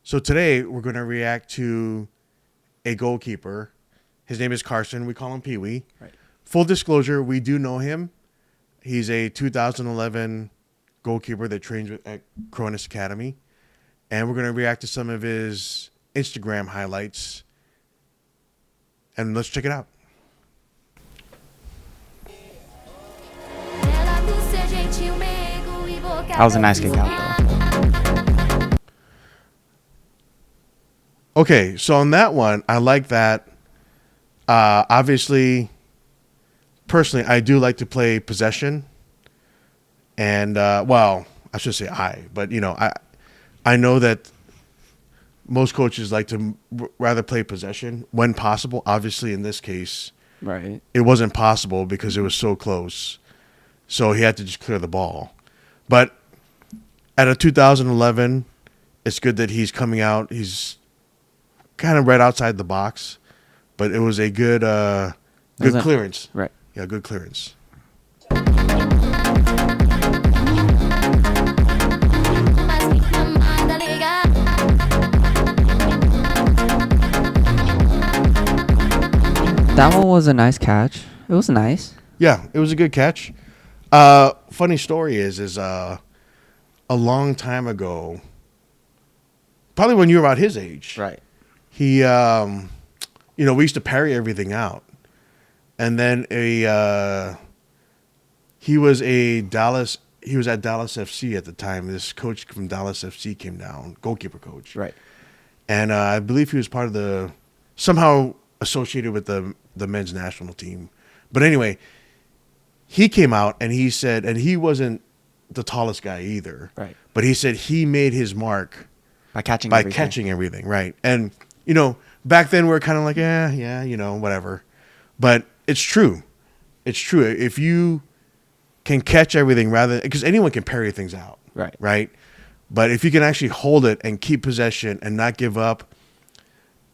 So today we're going to react to a goalkeeper. His name is Carson. We call him PeeWee. Right. Full disclosure, we do know him. He's a 2011 goalkeeper that trains at Kronis Academy. And we're going to react to some of his Instagram highlights. And let's check it out. That was a nice kick out, though. Okay, so on that one, I like that. Obviously, personally, I do like to play possession. And, well, I should say but, I know that most coaches like to rather play possession when possible. Obviously, in this case, Right. it wasn't possible because it was so close. So he had to just clear the ball. But at a 2011, it's good that he's coming out. He's kind of right outside the box, but it was a good clearance. Right. Yeah, good clearance. That one was a nice catch. It was nice. Yeah, it was a good catch. Funny story is a long time ago, probably when you were about his age. Right. He, we used to parry everything out, and then he was at Dallas FC at the time. This coach from Dallas FC came down, goalkeeper coach. Right. And I believe he was part of somehow associated with the men's national team. But anyway, he came out and he said, and he wasn't the tallest guy either. Right. But he said he made his mark By catching everything, right? And, back then we are kind of like, yeah, whatever. But it's true. It's true. If you can catch everything because anyone can parry things out. Right. Right? But if you can actually hold it and keep possession and not give up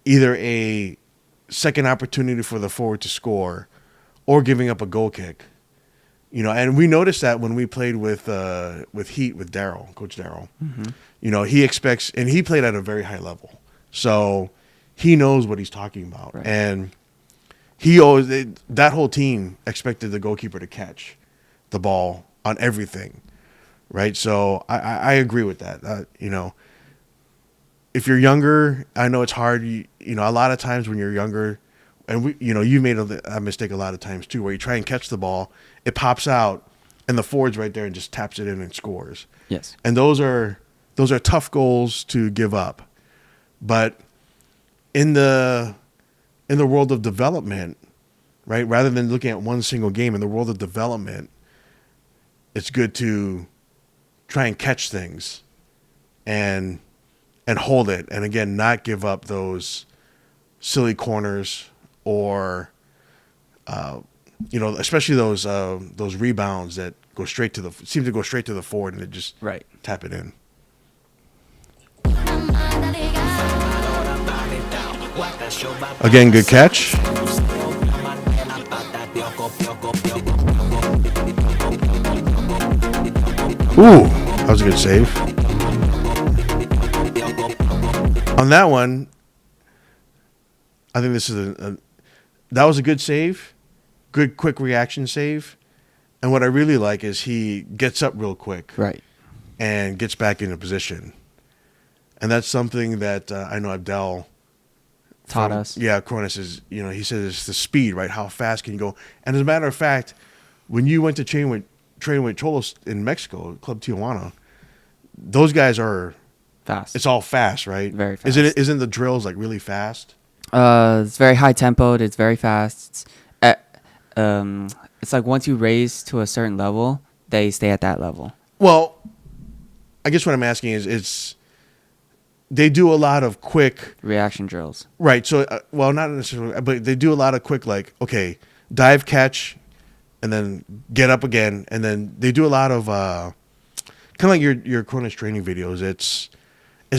either a second opportunity for the forward to score or giving up a goal kick, and we noticed that when we played with Heat with Coach Daryl. Mm-hmm. He expects, and he played at a very high level, so he knows what he's talking about. Right. And that whole team expected the goalkeeper to catch the ball on everything, right? So I agree with that. If you're younger, I know it's hard. A lot of times when you're younger, and you've made a mistake a lot of times too, where you try and catch the ball, it pops out, and the forward's right there and just taps it in and scores. Yes. And those are tough goals to give up. But in the world of development, right, rather than looking at one single game, in the world of development, it's good to try and catch things and hold it, and again, not give up those silly corners or, especially those rebounds that seem to go straight to the forward and it just Right. tap it in. Again, good catch. Ooh, that was a good save. On that one, I think this is that was a good save, good quick reaction save, and what I really like is he gets up real quick, Right. and gets back into position, and that's something that I know Abdel Taught us. Yeah, Kronis is, he says it's the speed, right? How fast can you go? And as a matter of fact, when you went to train with Cholos in Mexico, Club Tijuana, those guys are Fast. It's all fast, right? Very fast. Isn't the drills like really fast? It's very high tempoed. It's very fast. It's like once you raise to a certain level, they stay at that level. Well, I guess what I'm asking is they do a lot of quick reaction drills. Right. So, well, not necessarily, but they do a lot of quick, like, okay, dive, catch, and then get up again. And then they do a lot of kind of like your Kronis training videos. It's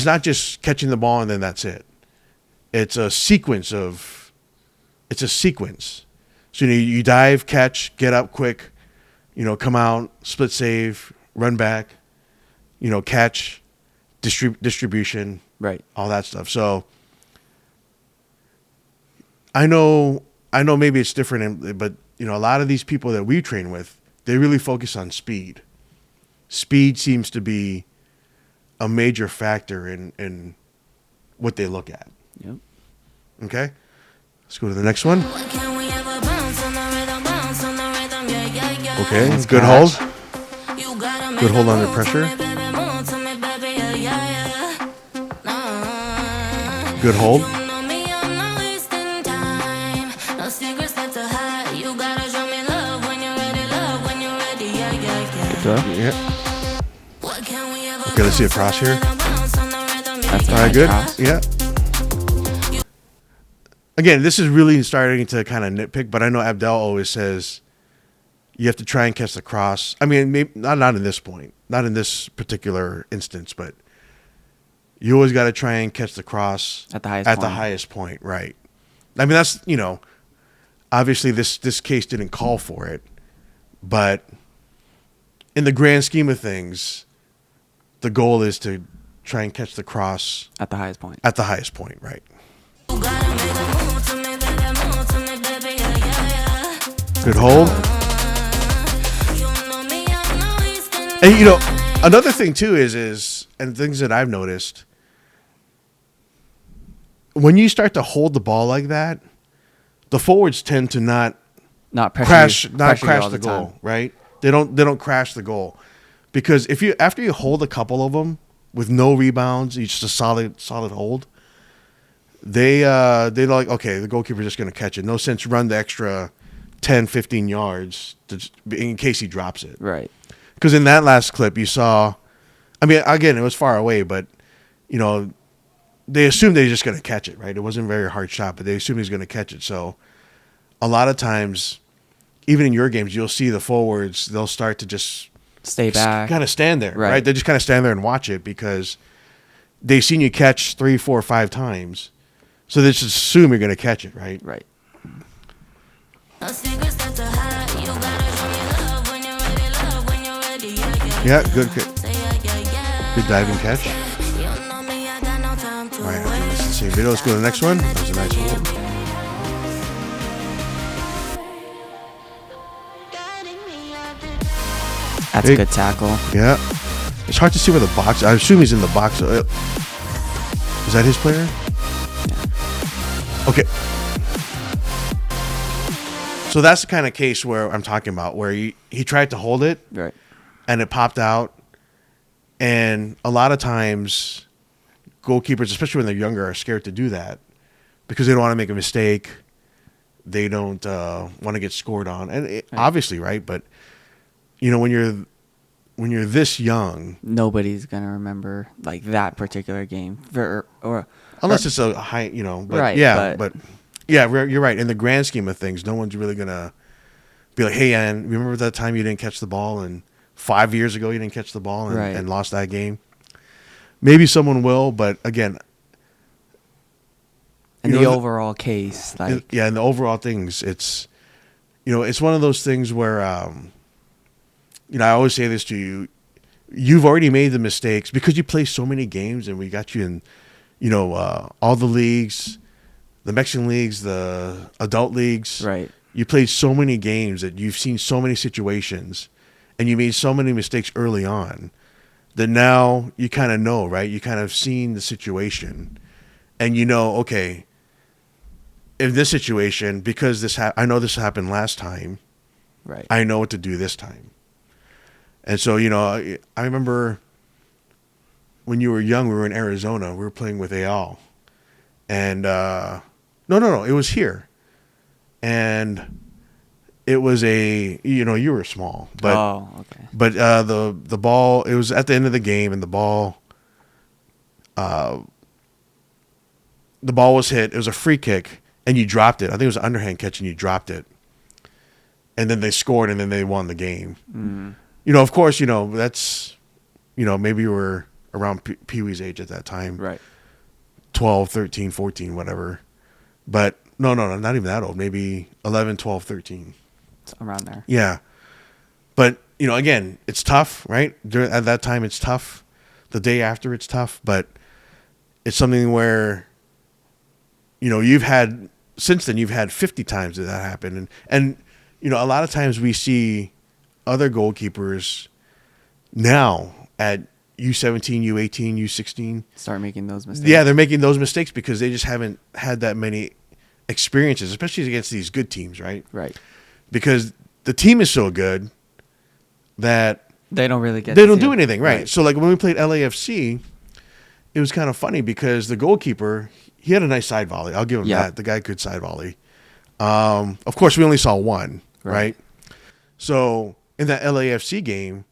not just catching the ball and then that's it. It's a sequence. So you dive, catch, get up quick, come out, split save, run back, catch, distribution, Right. all that stuff. So I know maybe it's different, but you know, a lot of these people that we train with, they really focus on speed. Speed seems to be a major factor in what they look at. Yep. Okay, let's go to the next one. Okay, Nice good catch. hold. Good hold under pressure. Good hold. Good throw. Yeah. Okay, let's see a cross here. That's a All right, nice good. cross. Yeah. Again, this is really starting to kind of nitpick, but I know Abdel always says you have to try and catch the cross. I mean, maybe not in this point, not in this particular instance, but you always got to try and catch the cross At the highest at point. the highest point, right? I mean, that's, you know, obviously this case didn't call for it, but in the grand scheme of things, the goal is to try and catch the cross At the highest point. at the highest point, right? Good hold. And you know, another thing too is and things that I've noticed, when you start to hold the ball like that, the forwards tend to not Not pressure crash you all the the time. goal, right? They don't crash the goal. Because if you after you hold a couple of them with no rebounds, it's just a solid hold, they're like, okay, the goalkeeper's just going to catch it. No sense run the extra 10, 15 yards in case he drops it. Right. Because in that last clip, you saw, I mean, again, it was far away, but, you know, they assumed they were just going to catch it, right? It wasn't a very hard shot, but they assumed he was going to catch it. So a lot of times, even in your games, you'll see the forwards, they'll start to just Stay back. kind of stand there, right? Right. They just kind of stand there and watch it because they've seen you catch 3, 4, 5 times. So they just assume you're going to catch it, right? Right. Yeah, good diving catch. All right, this is the same video. Let's go to the next one. That was a nice hold. That's Hey. a good tackle. Yeah. It's hard to see where the box. I assume he's in the box. Is that his player? Okay. So that's the kind of case where I'm talking about, where he tried to hold it Right. and it popped out. And a lot of times, goalkeepers, especially when they're younger, are scared to do that because they don't want to make a mistake. They don't want to get scored on, and obviously, right? But you know, when you're this young, Nobody's gonna remember like that particular game, unless it's a high, you know. But Right, yeah, but- but yeah, you're right. In the grand scheme of things, no one's really gonna be like, "Hey, Ann, remember that time you didn't catch the ball, and 5 years ago you didn't catch the ball and, Right. and lost that game." Maybe someone will, but again, in you the know, overall case, like in the overall things, it's, you know, it's one of those things where, you know, I always say this to you: you've already made the mistakes because you play so many games, and we got you in, you know, all the leagues, the Mexican leagues, the adult leagues. right. You played so many games that you've seen so many situations, and you made so many mistakes early on that now you kind of know, right? You kind of seen the situation, and you know, okay, in this situation, because I know this happened last time, Right. I know what to do this time. And so, you know, I remember when you were young, we were in Arizona. We were playing with Al. And no, it was here. And it was you know, you were small. But oh, okay. but the ball, it was at the end of the game, and the ball was hit. It was a free kick, and you dropped it. I think it was an underhand catch, and you dropped it. And then they scored, and then they won the game. Mm. You know, of course, you know, that's, you know, maybe you were around PeeWee's age at that time. Right. 12, 13, 14, whatever. But no, not even that old. Maybe 11, 12, 13. It's around there. Yeah. But, you know, again, it's tough, right? At that time, it's tough. The day after, it's tough. But it's something where, you've had 50 times that happen. And a lot of times we see other goalkeepers now at U17, U18, U16 start making those mistakes. Yeah, they're making those mistakes because they just haven't had that many experiences, especially against these good teams, right? Right. Because the team is so good that they don't really get. They don't do anything, right? So like when we played LAFC, it was kind of funny because the goalkeeper, he had a nice side volley. I'll give him that. The guy could side volley. Of course, we only saw one, right? So in that LAFC game,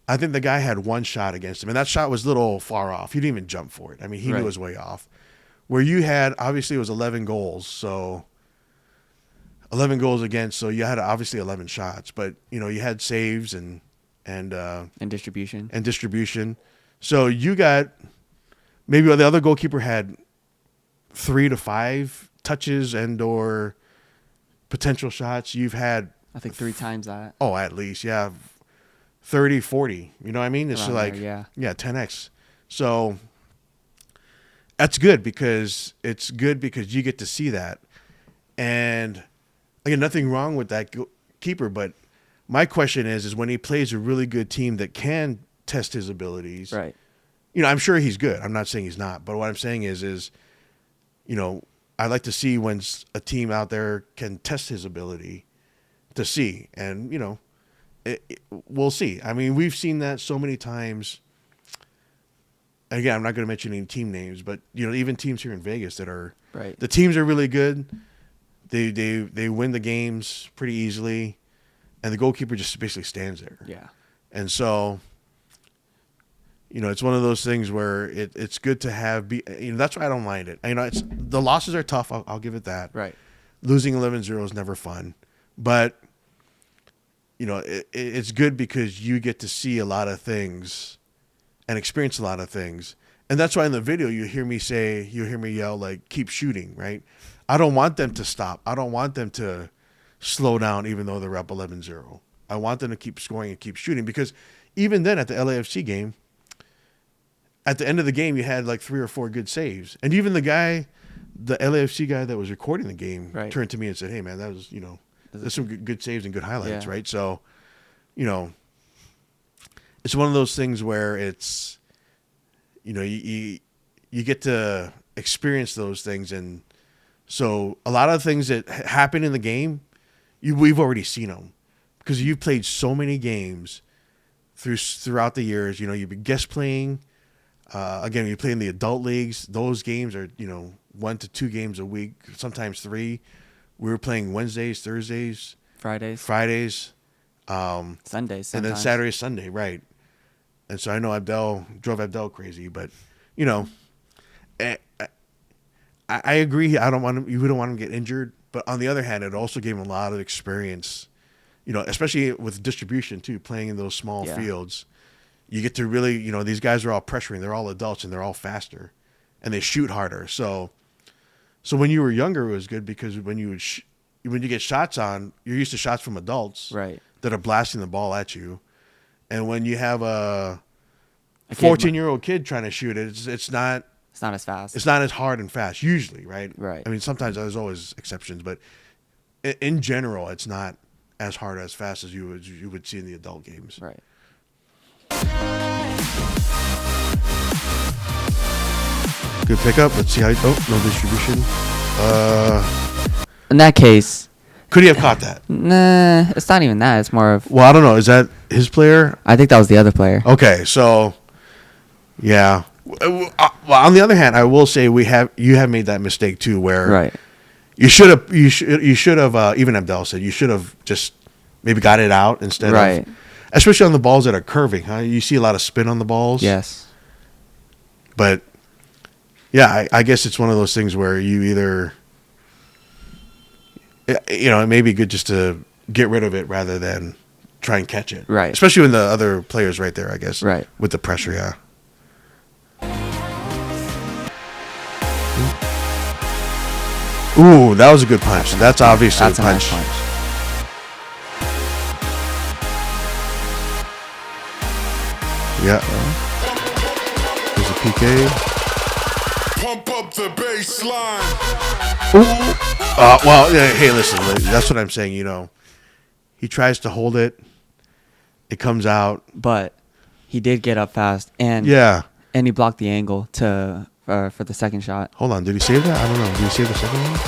I think the guy had one shot against him, and that shot was a little far off. He didn't even jump for it. I mean, he knew it was way off. Where you had, obviously, it was 11 goals, so 11 goals against, so you had obviously 11 shots, but you had saves and distribution. So you got maybe the other goalkeeper had 3 to 5 touches and or potential shots. You've had, I think, 3 times that. Oh, at least, yeah. 30, 40. You know what I mean? It's like, there, 10x. So that's good because you get to see that. And again, nothing wrong with that keeper, but my question is when he plays a really good team that can test his abilities. Right. I'm sure he's good. I'm not saying he's not, but what I'm saying is I'd like to see when a team out there can test his ability to see. And, we'll see. I mean, we've seen that so many times. Again, I'm not going to mention any team names, but even teams here in Vegas that are the teams are really good. They win the games pretty easily, and the goalkeeper just basically stands there. Yeah, and so it's one of those things where it's good to have. That's why I don't mind it. It's the losses are tough. I'll give it that. Right, losing 11-0 is never fun, but. It's good because you get to see a lot of things and experience a lot of things. And that's why in the video you hear me yell, like, keep shooting, right? I don't want them to stop. I don't want them to slow down even though they're up 11-0. I want them to keep scoring and keep shooting because even then at the LAFC game, at the end of the game, you had like 3 or 4 good saves. And even the LAFC guy that was recording the game turned to me and said, hey, man, that was, there's some good saves and good highlights, right? So, it's one of those things where it's, you get to experience those things. And so a lot of things that happen in the game, we've already seen them because you've played so many games throughout the years. You've been guest playing. Again, you play in the adult leagues. Those games are, 1 to 2 games a week, sometimes 3. We were playing Wednesdays, Thursdays, Fridays, Sundays, sometimes. And then Saturday, Sunday, right? And so I know drove Abdel crazy, but I agree. You don't want him to get injured, but on the other hand, it also gave him a lot of experience. Especially with distribution too, playing in those small fields, you get to really, these guys are all pressuring. They're all adults and they're all faster, and they shoot harder. So when you were younger, it was good because when you get shots on, you're used to shots from adults that are blasting the ball at you. And when you have a 14-year-old kid trying to shoot it, it's not as fast. It's not as hard and fast usually, right? Right. I mean, sometimes there's always exceptions, but in general, it's not as hard as fast as you would see in the adult games. Right. Good pickup. Let's see how. No distribution. In that case, could he have caught that? Nah, it's not even that. It's more of. Well, I don't know. Is that his player? I think that was the other player. Okay, so yeah. Well, on the other hand, I will say you have made that mistake too, where you should have even Abdel said you should have just maybe got it out instead of, especially on the balls that are curving. Huh? You see a lot of spin on the balls. Yes. But yeah, I guess it's one of those things where you either, it may be good just to get rid of it rather than try and catch it. Right. Especially when the other player's right there, I guess. Right. With the pressure, yeah. Ooh, that was a good punch. That's obviously a punch. Nice punch. Yeah. There's a PK. Pump up the bass line. Well, yeah, hey, listen, that's what I'm saying. You know, he tries to hold it. It comes out. But he did get up fast, and Yeah. and he blocked the angle to for the second shot. Hold on. Did he save that? I don't know. Did he save the second one?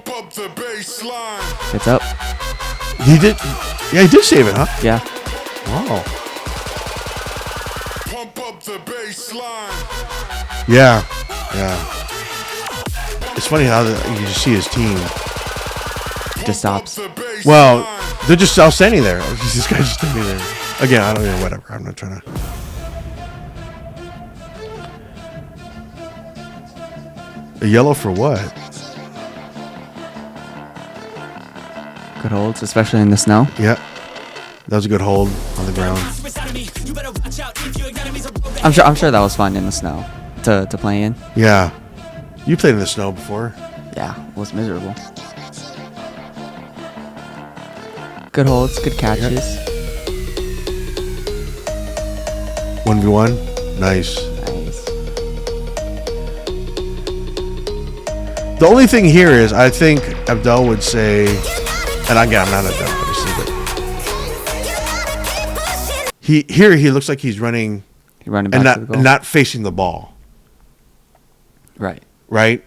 Pump up the bass line. Gets up. He did. Yeah, he did save it, huh? Yeah. Wow. Pump up the bass line. Yeah. Yeah. It's funny how you just see his team. Just stops. Well, they're just all standing there. This guy's just standing there. Again, I don't even. Whatever. I'm not trying to. A yellow for what? Good holds, especially in the snow. Yeah. That was a good hold on the ground. I'm sure that was fun in the snow to play in. Yeah. You played in the snow before. Yeah, it was miserable. Good holds, good catches. 1v1. Nice. Nice. The only thing here is, I think Abdel would say, and again, I'm not Abdel, obviously, but he looks like he's running He running and back to the goal. not facing the ball, Right. right?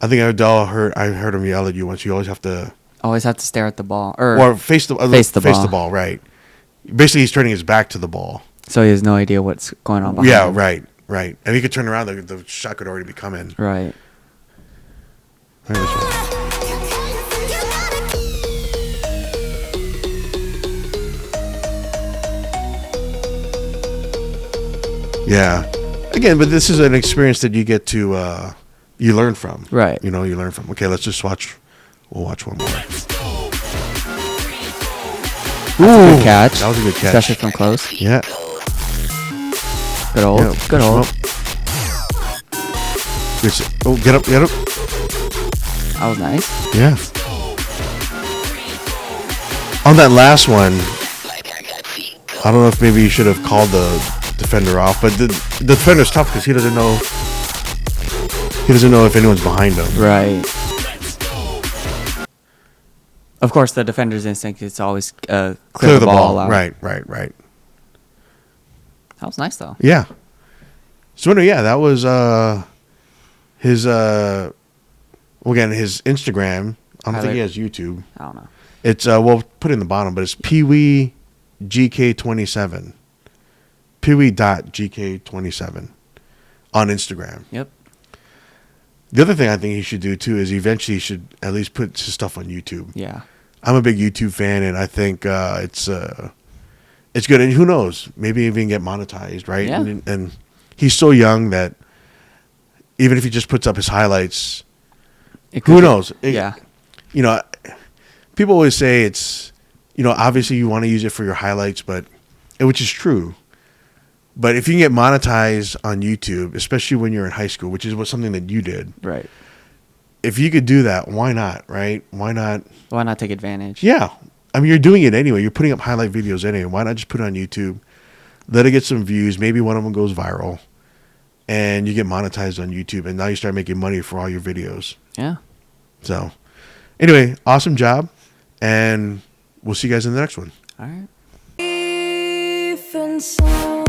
I think Abdel I heard him yell at you once. You always have to Always have to stare at the ball or face the ball, right? Basically, he's turning his back to the ball. so he has no idea what's going on behind Yeah, him. right. And he could turn around, the shot could already be coming. Right. Right, this way. Yeah. Again, but this is an experience that you get to you learn from. Right. You know, you learn from. Okay, let's just watch. We'll watch one more. Good catch. That was a good catch. Especially from close. Yeah. Good hold. Yeah, Good push him hold. up. Oh, get up, get up. That was nice. Yeah. On that last one, I don't know if maybe you should have called the defender off, but the defender's tough because he doesn't know if anyone's behind him. Right. Of course, the defender's instinct is to always clear the ball out. Right. That was nice, though. Yeah. So yeah, that was his again, his Instagram. I don't think he has YouTube. I don't know. It's we'll put it in the bottom, but it's PeeWee GK27. PeeWee.GK27 on Instagram. Yep. The other thing I think he should do too is eventually he should at least put his stuff on YouTube. Yeah. I'm a big YouTube fan, and I think it's good. And who knows? Maybe even get monetized, right? Yeah. And he's so young that even if he just puts up his highlights, who knows? Yeah. You know, people always say it's, you know, obviously you want to use it for your highlights, but which is true. But if you can get monetized on YouTube, especially when you're in high school, which is something that you did, Right. if you could do that, why not? Right? Why not? Why not take advantage? Yeah. I mean, you're doing it anyway. You're putting up highlight videos anyway. Why not just put it on YouTube? Let it get some views. Maybe one of them goes viral. And you get monetized on YouTube. And now you start making money for all your videos. Yeah. So, anyway, awesome job. And we'll see you guys in the next one. All right. Even so